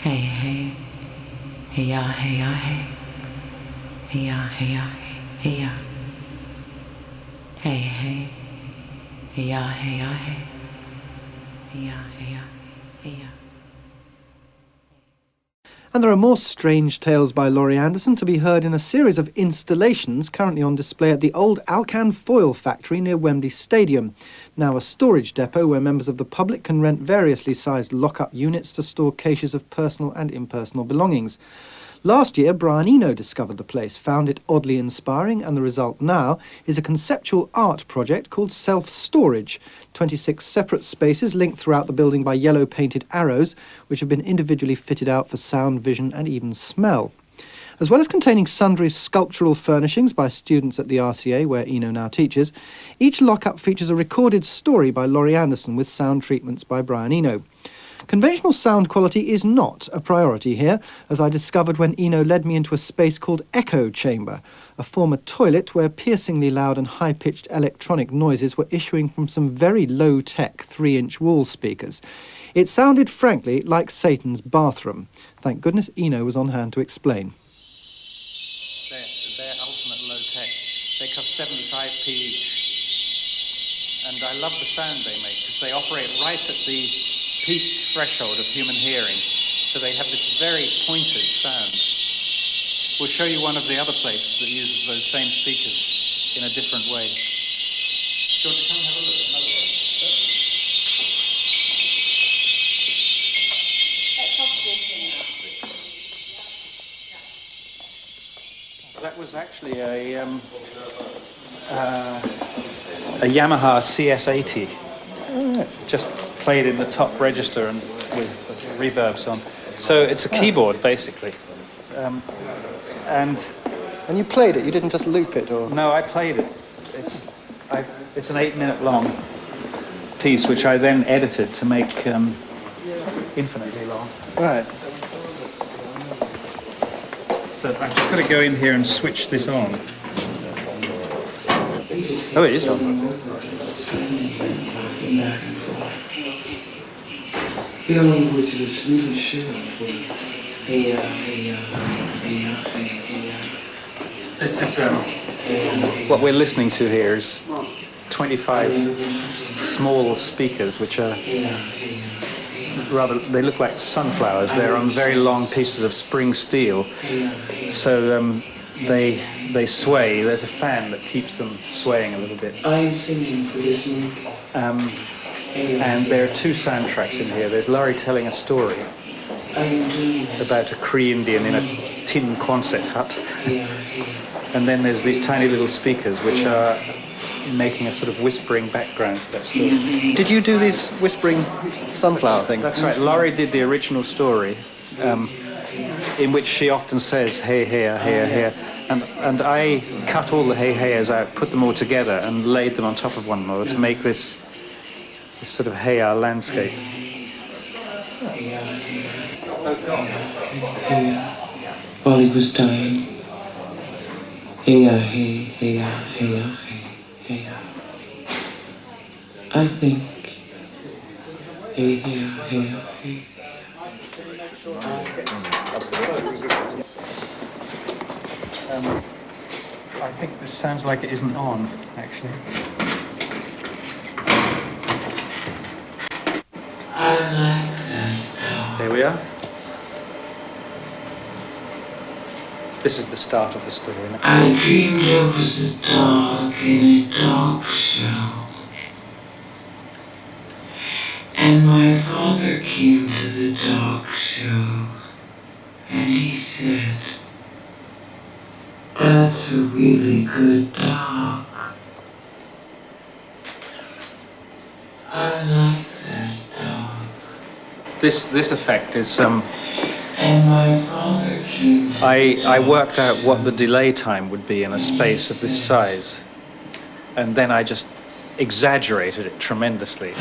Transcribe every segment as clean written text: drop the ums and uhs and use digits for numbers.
Hey, hey, hey, ya, hey, ya, hey, hey, ya, hey, ya, hey, ya, hey, hey, hey, ya, hey, ya, hey, hey, ya, hey, ya, hey, ya. And there are more strange tales by Laurie Anderson to be heard in a series of installations currently on display at the old Alcan foil factory near Wembley Stadium, now a storage depot where members of the public can rent variously sized lock-up units to store caches of personal and impersonal belongings. Last year, Brian Eno discovered the place, found it oddly inspiring, and the result now is a conceptual art project called Self-Storage, 26 separate spaces linked throughout the building by yellow painted arrows, which have been individually fitted out for sound, vision and even smell. As well as containing sundry sculptural furnishings by students at the RCA, where Eno now teaches, each lock-up features a recorded story by Laurie Anderson with sound treatments by Brian Eno. Conventional sound quality is not a priority here, as I discovered when Eno led me into a space called Echo Chamber, a former toilet where piercingly loud and high-pitched electronic noises were issuing from some very low-tech 3-inch wall speakers. It sounded, frankly, like Satan's bathroom. Thank goodness Eno was on hand to explain. They're ultimate low-tech. They cost 75p each. And I love the sound they make, because they operate right at the peak threshold of human hearing, so they have this very pointed sound. We'll show you one of the other places that uses those same speakers in a different way. Do you want to come and have a look at another one? That was actually a Yamaha CS80. Just played in the top register and with reverbs on. So it's a keyboard, basically. And you played it? You didn't just loop it, or...? No, I played it. It's an 8-minute long piece, which I then edited to make infinitely long. Right. So I'm just going to go in here and switch this on. Oh, it is on. The language was really short for hey, hey, hey, hey, This is what we're listening to here is 25 small speakers, which are rather, they look like sunflowers. They're on very long pieces of spring steel, so they sway. There's a fan that keeps them swaying a little bit. I'm singing for this week. And there are 2 soundtracks in here. There's Laurie telling a story about a Cree Indian in a tin Quonset hut. And then there's these tiny little speakers which are making a sort of whispering background to that story. Did you do these whispering sunflower things? That's right. Laurie did the original story, in which she often says, hey, here, here, here. And I cut all the hey, heyers out, put them all together and laid them on top of one another to make this sort of hey-ah landscape. While he was dying. Hey, hey, hey, hey, hey, hey. I think. Hey, hey, hey, hey. I think this sounds like it isn't on, actually. I like that. There we are. This is the start of the story. I dreamed I was a dog in a dog show. And my father came to the dog show. And he said, "That's a really good dog." I like that dog. This effect is And my father came. I worked out what the delay time would be in a space of this size, and then I just exaggerated it tremendously.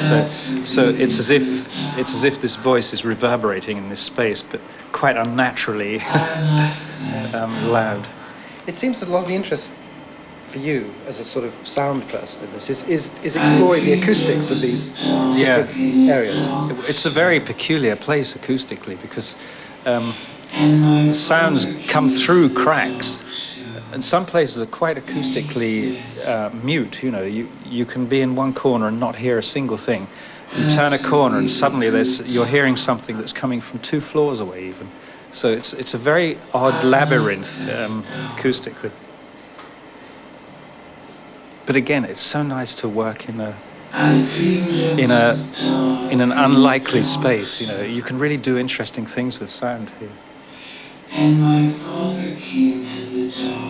So it's as if this voice is reverberating in this space, but quite unnaturally loud. It seems that a lot of the interest for you as a sort of sound person in this is exploring the acoustics of these different areas. It's a very peculiar place acoustically, because sounds come through cracks. And some places are quite acoustically mute. You know, you can be in one corner and not hear a single thing. You turn a corner and suddenly you're hearing something that's coming from 2 floors away even. So it's a very odd labyrinth acoustically. But again, it's so nice to work in an unlikely space. You know, you can really do interesting things with sound here.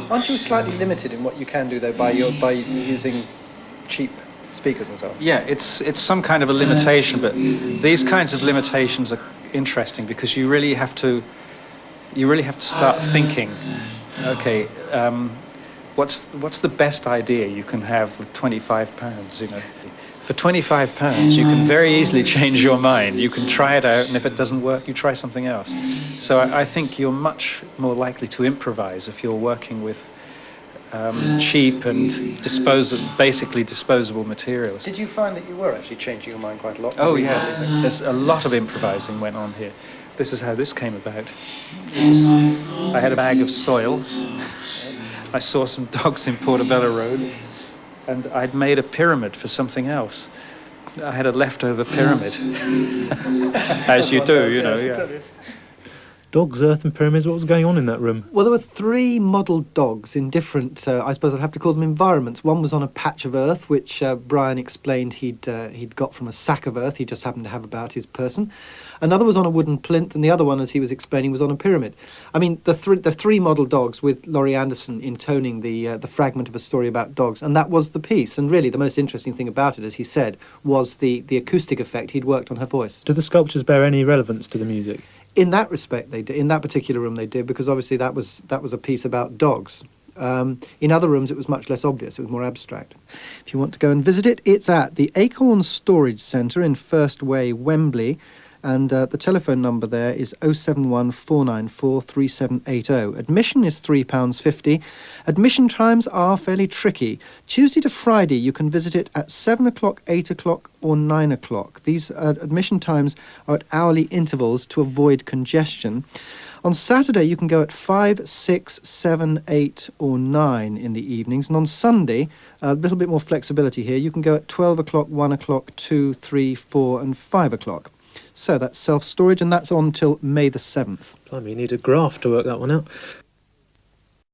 Aren't you slightly limited in what you can do though by using cheap speakers and so on? Yeah, it's some kind of a limitation, but these kinds of limitations are interesting because you really have to start thinking. Okay, what's the best idea you can have with £25? You know, for £25 you can very easily change your mind. You can try it out, and if it doesn't work, you try something else. So I think you're much more likely to improvise if you're working with cheap and basically disposable materials. Did you find that you were actually changing your mind quite a lot? Oh yeah, there's a lot of improvising went on here. This is how this came about. I had a bag of soil. I saw some dogs in Portobello Road, and I'd made a pyramid for something else. I had a leftover pyramid, as you do, you know. Yeah. Dogs, earth and pyramids, what was going on in that room? Well, there were 3 modelled dogs in different, I suppose I'd have to call them environments. One was on a patch of earth, which Brian explained he'd got from a sack of earth he just happened to have about his person. Another was on a wooden plinth, and the other one, as he was explaining, was on a pyramid. I mean, the 3 model dogs with Laurie Anderson intoning the fragment of a story about dogs, and that was the piece. And really, the most interesting thing about it, as he said, was the acoustic effect he'd worked on her voice. Do the sculptures bear any relevance to the music? In that respect, they did. In that particular room, they did, because obviously that was a piece about dogs. In other rooms, it was much less obvious. It was more abstract. If you want to go and visit it, it's at the Acorn Storage Centre in First Way, Wembley. And the telephone number there is 071 494 3780. Admission is £3.50. Admission times are fairly tricky. Tuesday to Friday, you can visit it at 7 o'clock, 8 o'clock or 9 o'clock. These admission times are at hourly intervals to avoid congestion. On Saturday, you can go at 5, 6, 7, 8 or 9 in the evenings. And on Sunday, a little bit more flexibility here. You can go at 12 o'clock, 1 o'clock, 2, 3, 4 and 5 o'clock. So that's self-storage, and that's on till May the 7th. Blimey, you need a graph to work that one out.